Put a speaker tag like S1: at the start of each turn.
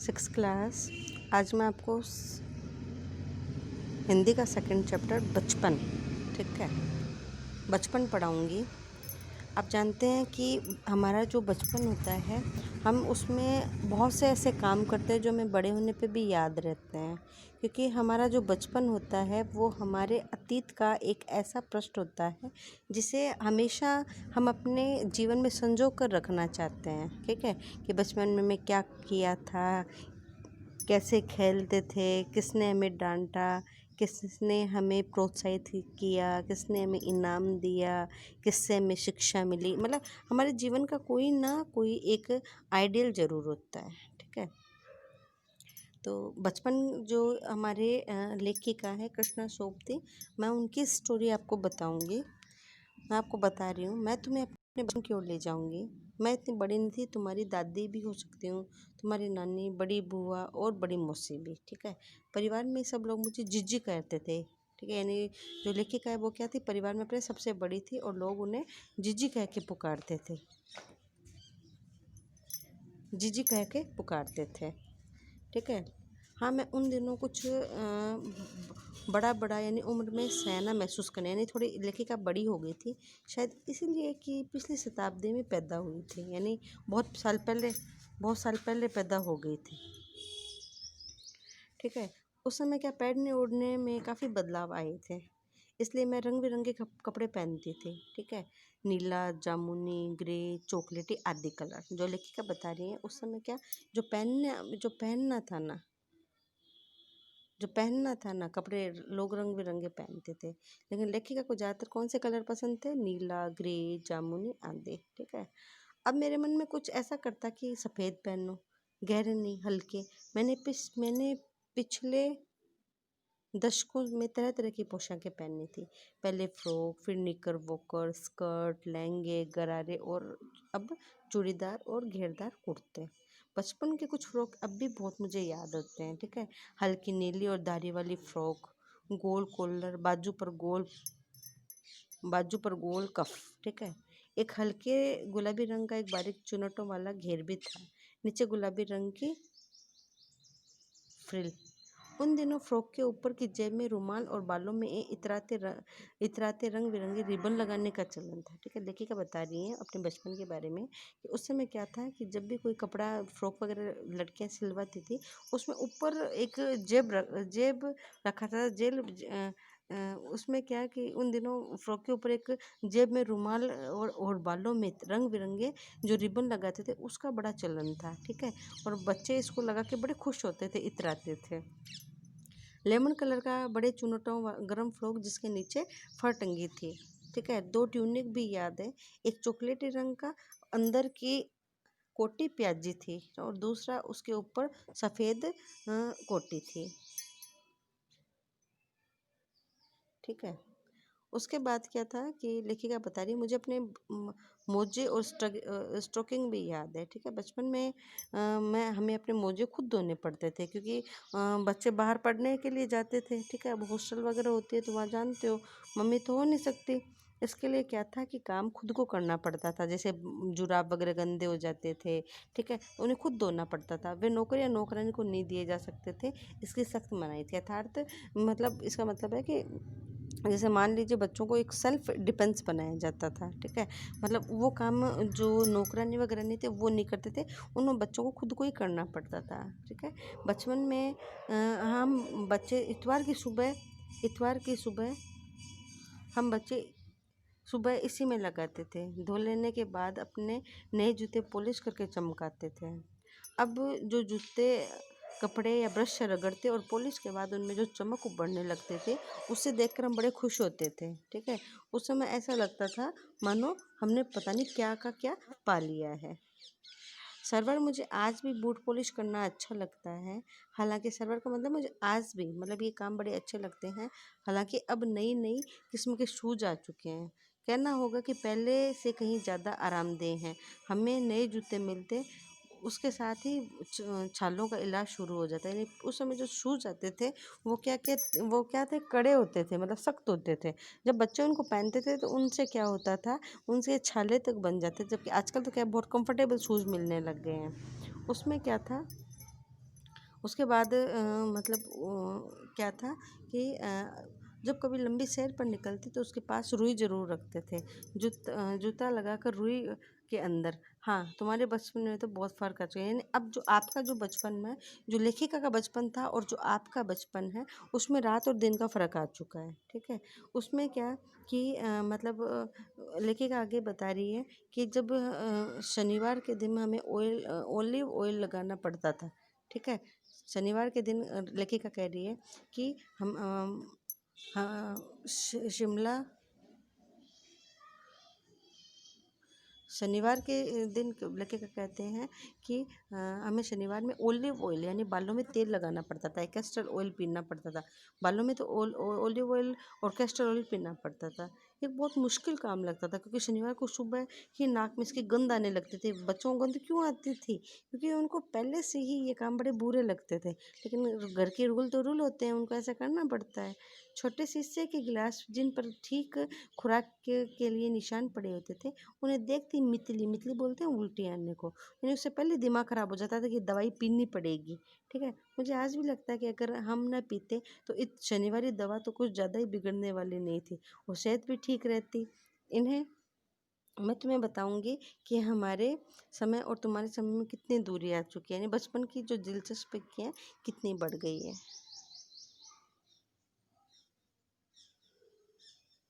S1: Six class. आज मैं आपको हिंदी का सेकंड चैप्टर बचपन, ठीक है, बचपन पढ़ाऊँगी। आप जानते हैं कि हमारा जो बचपन होता है, हम उसमें बहुत से ऐसे काम करते हैं जो हमें बड़े होने पे भी याद रहते हैं, क्योंकि हमारा जो बचपन होता है वो हमारे अतीत का एक ऐसा पृष्ठ होता है जिसे हमेशा हम अपने जीवन में संजो कर रखना चाहते हैं। ठीक है, कि बचपन में मैं क्या किया था, कैसे खेलते थे, किसने हमें डांटा, किसने हमें प्रोत्साहित किया, किसने हमें इनाम दिया, किससे हमें शिक्षा मिली। मतलब हमारे जीवन का कोई ना कोई एक आइडियल ज़रूर होता है। ठीक है, तो बचपन जो हमारे लेखिका है कृष्णा सोपती, मैं उनकी स्टोरी आपको बताऊंगी। मैं आपको बता रही हूँ, मैं तुम्हें अपने बचपन की ओर ले जाऊंगी। मैं इतनी बड़ी नहीं थी, तुम्हारी दादी भी हो सकती हूँ, तुम्हारी नानी, बड़ी बुआ और बड़ी मौसी भी। ठीक है, परिवार में सब लोग मुझे जीजी कहते थे। ठीक है, यानी जो लेखिका है वो क्या थी, परिवार में अपने सबसे बड़ी थी और लोग उन्हें जीजी कह के पुकारते थे, जीजी कह के पुकारते थे। ठीक है, हाँ, मैं उन दिनों कुछ बड़ा बड़ा यानी उम्र में सयाना महसूस करने, यानी थोड़ी लेखिका बड़ी हो गई थी, शायद इसीलिए कि पिछली शताब्दी में पैदा हुई थी, यानी बहुत साल पहले पैदा हो गई थी। ठीक है, उस समय क्या पहनने ओढ़ने में काफ़ी बदलाव आए थे, इसलिए मैं रंग बिरंगे कपड़े पहनती थी। ठीक है, नीला, जामुनी, ग्रे, चॉकलेटी आदि कलर जो लेखिका बता रही है। उस समय क्या जो पहनना था ना कपड़े, लोग रंग बिरंगे पहनते थे, लेकिन लेखिका को ज़्यादातर कौन से कलर पसंद थे, नीला, ग्रे, जामुनी आदि। ठीक है, अब मेरे मन में कुछ ऐसा करता कि सफ़ेद पहनो, गहरे नहीं, हल्के। मैंने पिछले दशकों में तरह तरह की पोशाकें पहनी थी। पहले फ्रॉक, फिर निकर वॉकर, स्कर्ट, लहंगे, गरारे और अब चूड़ीदार और घेरदार कुर्ते। बचपन के कुछ फ्रॉक अब भी बहुत मुझे याद होते हैं। ठीक है, हल्की नीली और धारी वाली फ्रॉक, गोल कॉलर, बाजू पर गोल कफ। ठीक है, एक हल्के गुलाबी रंग का एक बारीक चुनटों वाला घेर भी था, नीचे गुलाबी रंग की फ्रिल। उन दिनों फ्रॉक के ऊपर की जेब में रुमाल और बालों में इतराते रंग बिरंगे रिबन लगाने का चलन था। ठीक है, लेखिका बता रही हैं अपने बचपन के बारे में कि उस समय क्या था कि जब भी कोई कपड़ा, फ्रॉक वगैरह लड़कियां सिलवाती थी, उसमें ऊपर एक जेब रखा था, उसमें क्या कि उन दिनों फ्रॉक के ऊपर एक जेब में रुमाल और बालों में रंग बिरंगे जो रिबन लगाते थे उसका बड़ा चलन था। ठीक है, और बच्चे इसको लगा के बड़े खुश होते थे, इतराते थे। लेमन कलर का बड़े चुनटों गरम फ्रॉक जिसके नीचे फर टंगी थी। ठीक है, दो ट्यूनिक भी याद है, एक चॉकलेटी रंग का, अंदर की कोटी प्याजी थी और दूसरा उसके ऊपर सफ़ेद कोटी थी। ठीक है, उसके बाद क्या था कि लेखिका बता रही है, मुझे अपने मोजे और स्टॉकिंग भी याद है। ठीक है, बचपन में मैं हमें अपने मोजे खुद धोने पड़ते थे, क्योंकि बच्चे बाहर पढ़ने के लिए जाते थे। ठीक है, अब हॉस्टल वगैरह होती है तो वहाँ जानते हो मम्मी तो हो नहीं सकती, इसके लिए क्या था कि काम खुद को करना पड़ता था। जैसे जुराब वगैरह गंदे हो जाते थे, ठीक है, तो उन्हें खुद धोना पड़ता था। वे नौकर या नौकरानी को नहीं दिए जा सकते थे, इसकी सख्त मनाही थी। अर्थात मतलब इसका मतलब है कि जैसे मान लीजिए बच्चों को एक सेल्फ डिफेंस बनाया जाता था। ठीक है, मतलब वो काम जो नौकरानी वगैरह नहीं थे वो नहीं करते थे, उन बच्चों को खुद को ही करना पड़ता था। ठीक है, बचपन में हम बच्चे इतवार की सुबह हम बच्चे सुबह इसी में लगाते थे, धो लेने के बाद अपने नए जूते पॉलिश करके चमकाते थे। अब जो जूते कपड़े या ब्रश से रगड़ते और पॉलिश के बाद उनमें जो चमक उभरने लगते थे, उससे देखकर हम बड़े खुश होते थे। ठीक है, उस समय ऐसा लगता था मानो हमने पता नहीं क्या का क्या पा लिया है। सर्वर मुझे आज भी बूट पॉलिश करना अच्छा लगता है। हालांकि सर्वर का मतलब मुझे आज भी मतलब ये काम बड़े अच्छे लगते हैं। हालांकि अब नई नई किस्म के शूज आ चुके हैं, कहना होगा कि पहले से कहीं ज़्यादा आरामदेह हैं। हमें नए जूते मिलते, उसके साथ ही छालों का इलाज शुरू हो जाता है। यानी उस समय जो शूज आते थे वो क्या थे, कड़े होते थे, मतलब सख्त होते थे। जब बच्चे उनको पहनते थे तो उनसे क्या होता था, उनसे छाले तक बन जाते, जबकि आजकल तो क्या बहुत कंफर्टेबल शूज़ मिलने लग गए हैं। उसमें क्या था उसके बाद मतलब क्या था कि जब कभी लंबी सैर पर निकलती तो उसके पास रुई ज़रूर रखते थे। जूता लगाकर रुई के अंदर। हाँ, तुम्हारे बचपन में तो बहुत फ़र्क आ चुका है। यानी अब जो आपका जो बचपन में जो लेखिका का बचपन था और जो आपका बचपन है, उसमें रात और दिन का फ़र्क आ चुका है, ठीक है? उसमें क्या कि मतलब लेखिका आगे बता रही है कि जब शनिवार के दिन हमें ऑलिव ऑयल लगाना पड़ता था, ठीक है? शनिवार के दिन लेखिका कह रही है कि हम हाँ, शिमला शनिवार के दिन लेखिका कहते हैं कि हमें शनिवार में ऑलिव ऑयल यानी बालों में तेल लगाना पड़ता था, कैस्टर ऑयल पीना पड़ता था। बालों में तो ऑलिव ऑयल और कैस्टर ऑयल पीना पड़ता था। ये बहुत मुश्किल काम लगता था क्योंकि शनिवार को सुबह ही नाक में इसकी गंध आने लगते थे। बच्चों को गंध क्यों आती थी? क्योंकि उनको पहले से ही ये काम बड़े बुरे लगते थे। लेकिन घर के रूल तो रूल होते हैं, उनको ऐसा करना पड़ता है। छोटे शीशे के गिलास जिन पर ठीक खुराक के लिए निशान पड़े होते थे, उन्हें देखती मितली मितली बोलते हैं उल्टी आने को, यानी उससे पहले दिमाग खराब हो जाता था कि दवाई पीनी पड़ेगी, ठीक है। मुझे आज भी लगता है कि अगर हम ना पीते तो इस शनिवारी दवा तो कुछ ज़्यादा ही बिगड़ने वाली नहीं थी और सेहत भी ठीक रहती। इन्हें मैं तुम्हें बताऊंगी कि हमारे समय और तुम्हारे समय में कितनी दूरी आ चुकी है, यानी बचपन की जो दिलचस्पी है कितनी बढ़ गई है।